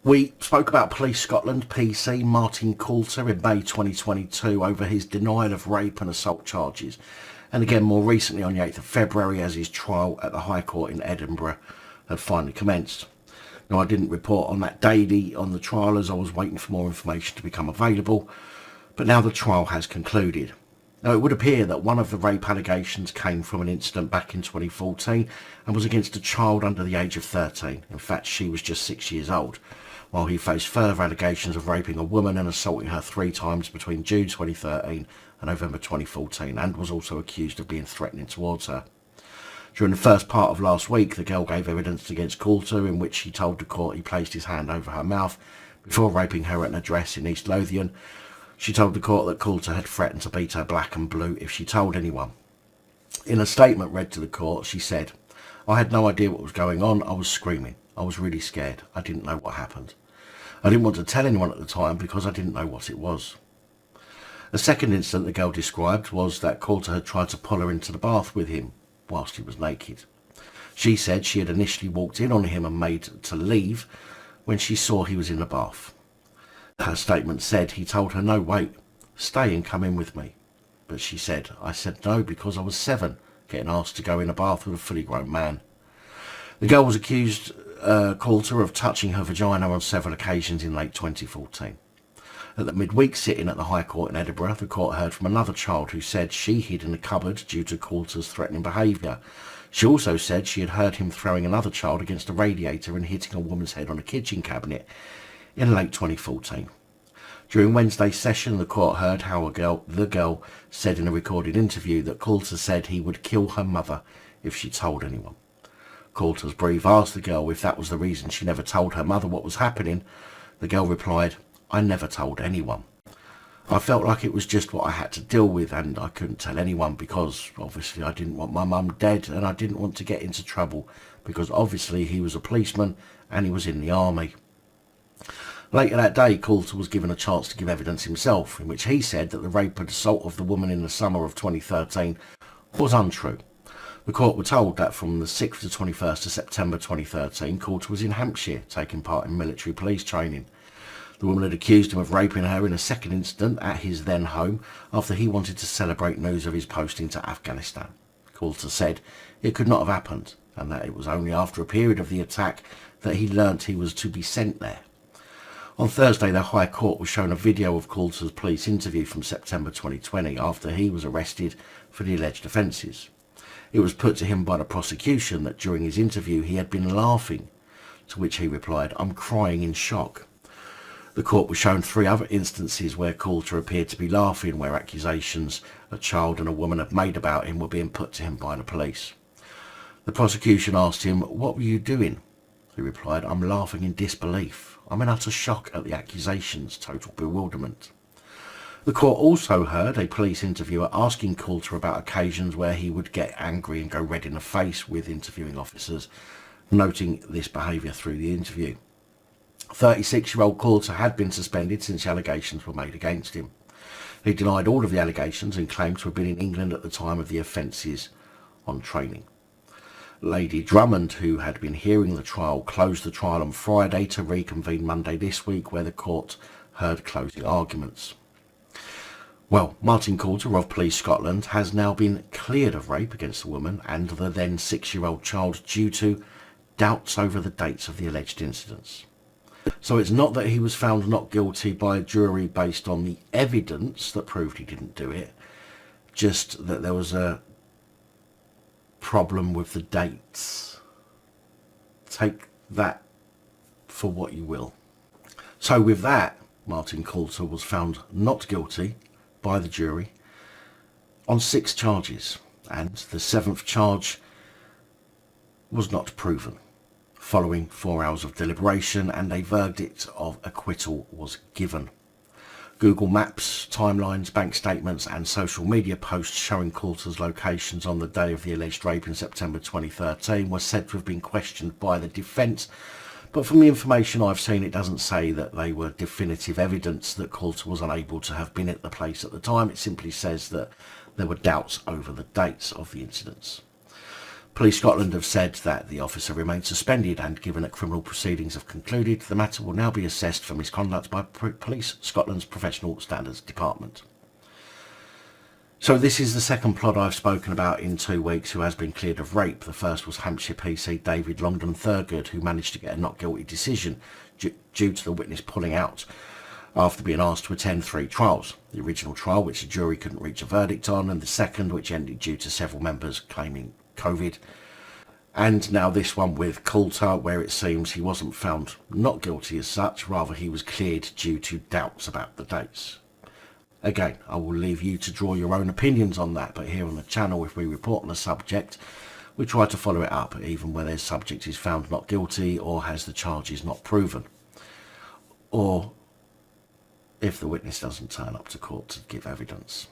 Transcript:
We spoke about Police Scotland PC Martyn Coulter in May 2022 over his denial of rape and assault charges, and again more recently on the 8th of February as his trial at the High Court in Edinburgh had finally commenced. Now, I didn't report on that daily on the trial as I was waiting for more information to become available, but now the trial has concluded. Now, it would appear that one of the rape allegations came from an incident back in 2014 and was against a child under the age of 13. In fact, she was just 6 years old, while he faced further allegations of raping a woman and assaulting her 3 times between June 2013 and November 2014, and was also accused of being threatening towards her. During the first part of last week, the girl gave evidence against Coulter in which he told the court he placed his hand over her mouth before raping her at an address in East Lothian. She told the court that Coulter had threatened to beat her black and blue if she told anyone. In a statement read to the court, she said, "I had no idea what was going on. I was screaming. I was really scared. I didn't know what happened. I didn't want to tell anyone at the time because I didn't know what it was." A second incident the girl described was that Coulter had tried to pull her into the bath with him whilst he was naked. She said she had initially walked in on him and made to leave when she saw he was in the bath. Her statement said he told her, "No, wait, stay and come in with me." But she said, "I said no because I was 7, getting asked to go in a bath with a fully grown man." The girl was accused, Coulter, of touching her vagina on several occasions in late 2014. At the midweek sitting at the High Court in Edinburgh, the court heard from another child who said she hid in a cupboard due to Coulter's threatening behaviour. She also said she had heard him throwing another child against a radiator and hitting a woman's head on a kitchen cabinet in late 2014. During Wednesday's session, the court heard how the girl said in a recorded interview that Coulter said he would kill her mother if she told anyone. Coulter's brief asked the girl if that was the reason she never told her mother what was happening. The girl replied, "I never told anyone. I felt like it was just what I had to deal with, and I couldn't tell anyone because obviously I didn't want my mum dead, and I didn't want to get into trouble because obviously he was a policeman and he was in the army." Later that day, Coulter was given a chance to give evidence himself, in which he said that the rape and assault of the woman in the summer of 2013 was untrue. The court were told that from the 6th to 21st of September 2013, Coulter was in Hampshire taking part in military police training. The woman had accused him of raping her in a second incident at his then home after he wanted to celebrate news of his posting to Afghanistan. Coulter said it could not have happened, and that it was only after a period of the attack that he learnt he was to be sent there. On Thursday, the High Court was shown a video of Coulter's police interview from September 2020 after he was arrested for the alleged offences. It was put to him by the prosecution that during his interview he had been laughing, to which he replied, "I'm crying in shock." The court was shown 3 other instances where Coulter appeared to be laughing, where accusations a child and a woman had made about him were being put to him by the police. The prosecution asked him, "What were you doing?" He replied, "I'm laughing in disbelief. I'm in utter shock at the accusations, total bewilderment." The court also heard a police interviewer asking Coulter about occasions where he would get angry and go red in the face with interviewing officers, noting this behaviour through the interview. 36-year-old Coulter had been suspended since the allegations were made against him. He denied all of the allegations and claimed to have been in England at the time of the offences on training. Lady Drummond, who had been hearing the trial, closed the trial on Friday to reconvene Monday this week, where the court heard closing arguments. Well, Martyn Coulter of Police Scotland has now been cleared of rape against the woman and the then 6-year-old child due to doubts over the dates of the alleged incidents. So it's not that he was found not guilty by a jury based on the evidence that proved he didn't do it, just that there was a problem with the dates. Take that for what you will. So with that, Martyn Coulter was found not guilty by the jury on 6 charges, and the 7th charge was not proven. Following 4 hours of deliberation, and a verdict of acquittal was given. Google Maps, timelines, bank statements and social media posts showing Coulter's locations on the day of the alleged rape in September 2013 were said to have been questioned by the defence, but from the information I've seen, it doesn't say that they were definitive evidence that Coulter was unable to have been at the place at the time. It simply says that there were doubts over the dates of the incidents. Police Scotland have said that the officer remains suspended, and given that criminal proceedings have concluded, the matter will now be assessed for misconduct by Police Scotland's Professional Standards Department. So this is the second plod I've spoken about in 2 weeks who has been cleared of rape. The first was Hampshire PC David Longdon Thurgood, who managed to get a not guilty decision due to the witness pulling out after being asked to attend 3 trials. The original trial, which the jury couldn't reach a verdict on, and the second, which ended due to several members claiming COVID. And now this one with Coulter, where it seems he wasn't found not guilty as such, rather he was cleared due to doubts about the dates. Again, I will leave you to draw your own opinions on that, but here on the channel, if we report on a subject, we try to follow it up, even when their subject is found not guilty or has the charges not proven. Or if the witness doesn't turn up to court to give evidence.